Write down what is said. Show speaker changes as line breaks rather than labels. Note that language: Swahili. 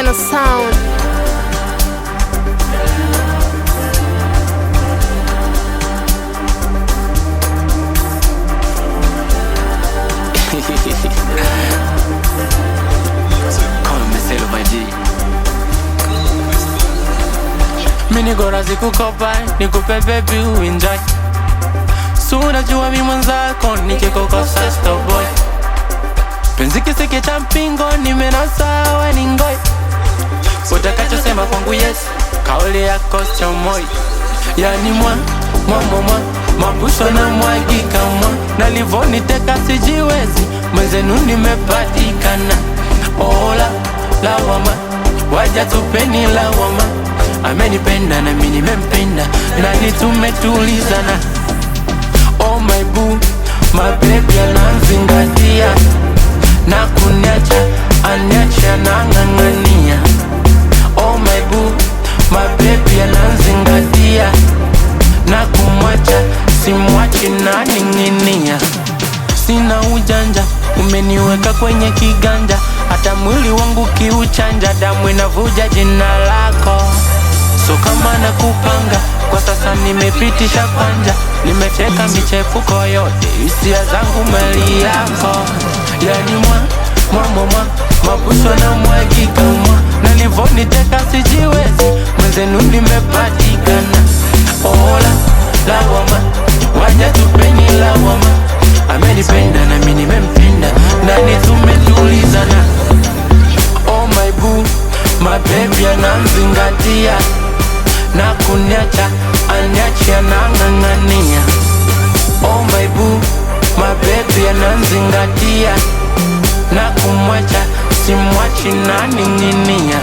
Tena Sound.
Mini gora zikukopa, nikupe baby uenjoy. Sura jua mi mwenzako, nikikukosa stop boy. Penzi kisiki cha mpingo, nimenasa we ni ngoi. Utakacho sema kwangu yes, kauli yako sio moi. Yani mabuso na mwagika nalivoniteka sijiwezi, mwenzenu nimepatikana. Ola, lawama, waja tupeni lawama. Amenipenda na mimi nimempenda, nani tumetulizana. Oh my boo, my baby ananzingatia, na kuniacha, aniacha na ngangania. Oh my boo, my baby ananzingatia, na kumwacha, simwachi na ninginia. Sina ujanja, umeniweka kwenye kiganja, hata mwili wangu kiuchanja, damu inavuja jina lako. So kama nakupanga, kwa sasa nimepitisha panja, nimeteka michepuko yote, hisia zangu mali yako. Yani mabuso na mwagika nalivoniteka sijiwezi, mwenzenu nimepatikana. Ola, lawama, waja tupeni lawama. Amenipenda na mimi nimempenda, nani tumetulizana. Oh my boo, my baby ananzingatia, na kuniacha, aniacha na ngangania. Oh my boo, my baby ananzingatia, na kumwacha, simwachi na ninginia.